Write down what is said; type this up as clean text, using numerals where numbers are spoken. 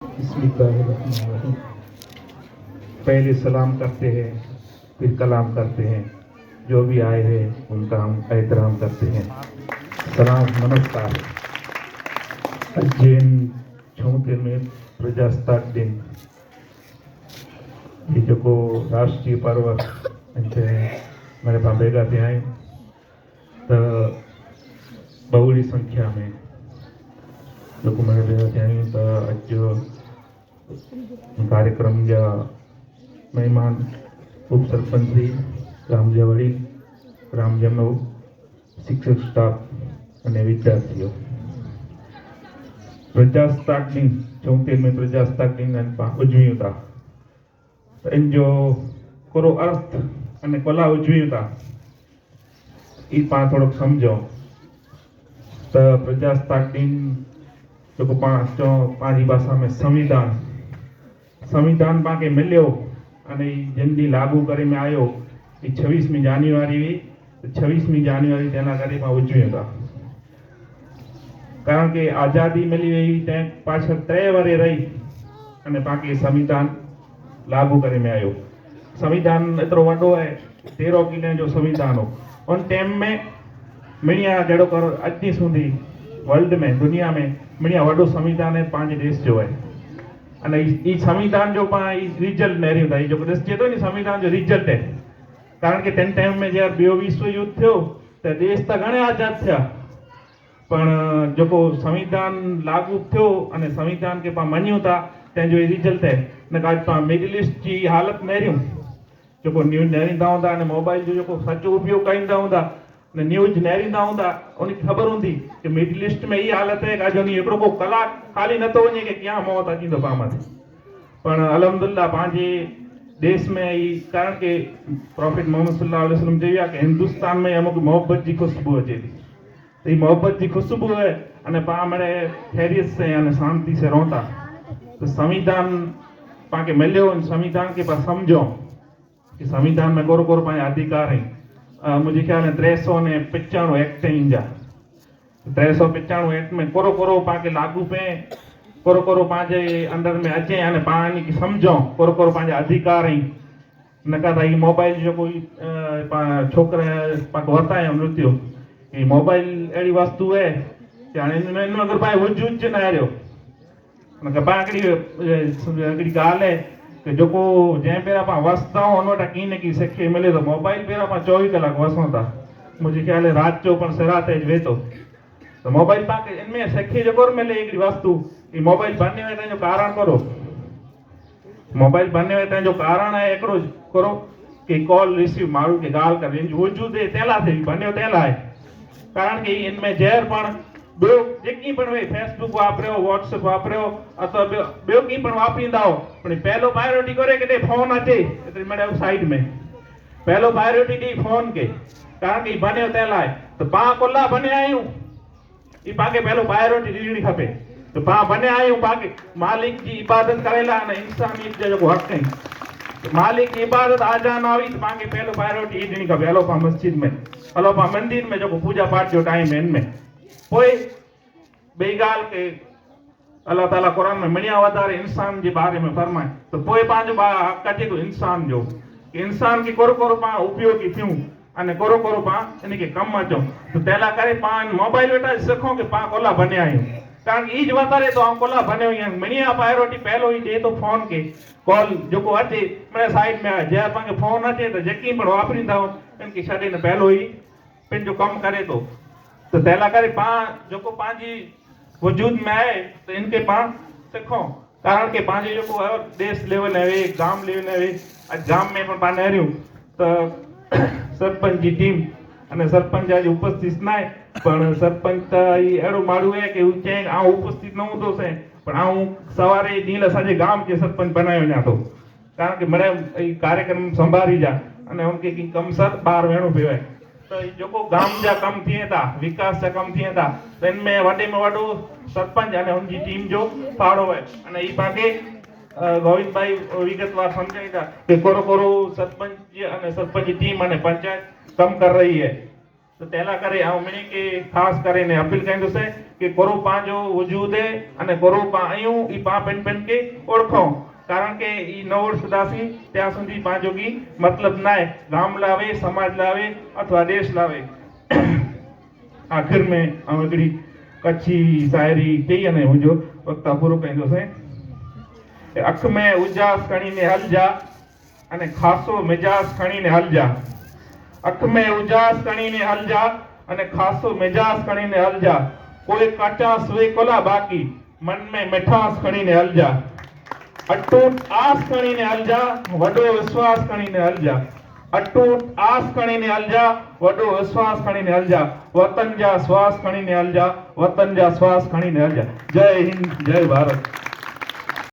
बिस्मिल्लाहिर्रहमानिर्रहीम। पहले सलाम करते हैं, फिर कलाम करते हैं। जो भी आए हैं उनका हम एहतराम करते हैं। सलाम, नमस्कार। अजयन 76 में प्रजासत्ताक दिन ये जो को राष्ट्रीय पर्व अंचे मेरे पास भेगा थे आए तो बहुली संख्या में जो को मेरे भेगा थे आए तो अज कार्यक्रम जा મહેમાન ઉપસરપંચ શ્રી ગ્રામજ્ય વડીલ ગ્રામજનો શિક્ષક સ્ટાફ અને વિદ્યાર્થીઓ પ્રજાસત્તાક દિન 74 પ્રજાસત્તાક દિન ઉજવ્યું હતા એનો કોરો અર્થ અને કલા ઉજવ્યું હતા એ પા થોડોક સમજો તો પ્રજાસત્તાક દિન जो पांच भाषा में संविधान पाके मिलो અને જલ્દી લાગુ કરીને આવ્યો એ 26મી જાન્યુઆરી 26મી જાન્યુઆરી તેના કાર્યમાં ઉજવ્યો હતા કારણ કે આઝાદી મળી એવી તે પાછળ 3 વર્ષ રહી અને પાકે સંવિધાન લાગુ કરીને આવ્યો संविधान एतरो वडो है 13 किले जो संविधान हो उन टाइम में मिणिया जड़ो कर अज सुधी वर्ल्ड में दुनिया में मिणिया वडो संविधान है 5 देश जो है અને ઈ સંવિધાન જો પણ રિઝલ્ટ નહેર્યું था जो देश जे तो नहीं संविधान जो रिजल्ट है कारण के तेन टाइम में जब बीओ विश्व युद्ध थयो तो देश तो घणे आजाद थया पण जो को संविधान लागू थयो अने संविधान के पा मन्यु था ते जो रिजल्ट है ने काज पा मिडिल ईस्ट की हालत नहेर्યું जो को न्यूज नहेरींदा हुंदा अने मोबाइल जो को सचो उपयोग करींदा हुंदा ने न्यूज नहेरींदा हुंदा उनकी खबर हुंदी कि मिडिल ईस्ट में ये हालत है कि जो नहीं एकड़ो को कलाक खाली न तो वने कि क्या मौत अची तो पामा पण अल्हम्दुलिल्लाह पांजे देश में ई कारण के प्रॉफिट मोहम्मद सल्लल्लाहु अलैहि वसल्लम जेव्या कि हिंदुस्तान में अमुक मोहब्बत की खुशबू अचे थी तो ये मोहब्बत की खुशबू है अने पा मरे खैरियत से अने शांति से रहता तो संविधान पाके मिल्यो संविधान के पास समझो कि संविधान में गोरो गोरो पाए अधिकार है मुझे ख्याल है 395 एक्ट है इंजा 395 एक्ट में कोरो कोरो पाके लागू पे कोरो कोरो पांजे अंदर में अचे अने पानी की समझो कोरो कोरो पांजे अधिकार है नका था ये मोबाइल जो कोई छोकरा पाक वरता है मृत्यु ये मोबाइल एड़ी वस्तु है कि इनमें अगर पाए वजूद ज ना रह्यो नका पाकड़ी अगड़ी गाल है कि जो को जे पेरा पा वसता हो ओनोटा की ने की सखे मिले तो मोबाइल पेरा पा 24 कलाक वसोता मुझे ख्याल है रात चो पण सराते ज वेतो तो मोबाइल पाके इनमें सखे जो कोर मिले एक वस्तु ये मोबाइल बनने में जो कारण करो मोबाइल बनने में जो कारण है एकरो करो कि कॉल रिसीव मारू के गाल कर वजूद है तेला थे बन्यो तेला है कारण कि इनमें जहर पण बेओ जेकी पण वे फेसबुक वापर्यो व्हाट्सएप वापर्यो अथवा बेओ की पण वापरींदा हो पण पहलो प्रायोरिटी करे के फोन अचे એટલે મેડે साइड में पहलो प्रायोरिटी दी फोन के कारण कि बन्यो तेला है तो पा कोला बने आयू ई पाके पहलो प्रायोरिटी दीनी खपे तो पा बने आयू पाके मालिक की इबादत करेला ने इंसानियत जो हक है तो मालिक की इबादत आजान आवी तो पाके पहलो प्रायोरिटी दीनी खपे हलो पा मस्जिद में हलो पा मंदिर में जो पूजा पाठ जो टाइम है इनमें कोई बेगाल के अल्लाह ताला कुरान में मणिया वधारे इंसान के बारे में फरमाए तो कोई पांच कटे तो इंसान जो इंसान की कोरो कोरो पा उपयोगी थ्यूं अने कोरो कोरो पा इने के कम अचो तो तेला करे पान मोबाइल वेटा सखो के पा कोला बने आयो कारण ई ज वधारे तो कोला बने हुई मणिया प्रायोरिटी पहलो ही दे तो फोन के कॉल जो को अचे मेरे साइड में जे पाके फोन अचे तो जकी पण वापरींदा हो इनकी छडे ने पहलो ही पिन जो कम करे तो तेला करे पा जो को पांजी वजूद में आए तो इनके पास सीखो कारण के पांचे जो को देश लेवल है गांव लेवल है आज गांव में पण पाने रह्યું तो सरपंच की टीम અને સરપંચ આજે ઉપસ્થિત નાય પણ સરપંચ ઈ એડો માડું હે કે ઉચે આ ઉપસ્થિત ન હોતો છે પણ આ હું સવારે નીલા સાજે ગામ के सरपंच बनायो न्या तो કારણ કે મને ઈ કાર્યક્રમ સંભાળી जा અને उनके की कम सर 12 वेणु भेवाय तो जो को गाम जा कम थिए था विकास जा कम थिए था तो इनमें वडे में वडो सरपंच अने उनकी टीम जो फाड़ो है अने ई पाके गोविंद भाई विगतवार समझाई था कि कोरो कोरो सरपंच अने सरपंच टीम अने पंचायत कम कर रही है તો તેલા કરે આમણી કે ખાસ કરીને અપીલ કહેતો છે કે કોરો પાંજો વજૂદે અને કોરો પાયું ઈ પા પેન પેન કે ઓળખો કારણ કે ઈ નવર સદાસી ત્યાં સુધી પાંજોગી મતલબ નાય ગામ લાવે સમાજ લાવે અથવા દેશ લાવે आखिर में अवगड़ी कच्छी शायरी कही अने मुंहिंजो वक्ता पूरो कईंदो से अख में उजास खणी ने हल जा अने खासो मिजाज खणी ने हल जा अख में उजास खणी ने हल जा अने खासो मिजाज खणी ने हल जा कोई कचास वे कोला बाकी मन में मिठास खणी ने हल जा अटूट आस खणी ने हल जा वडो विश्वास खणी ने हल जा अटूट आस खणी ने हल जा वडो विश्वास खणी ने हल जा वतन जा श्वास खणी ने हल जा वतन जा श्वास खणी ने हल जा जय हिंद जय भारत।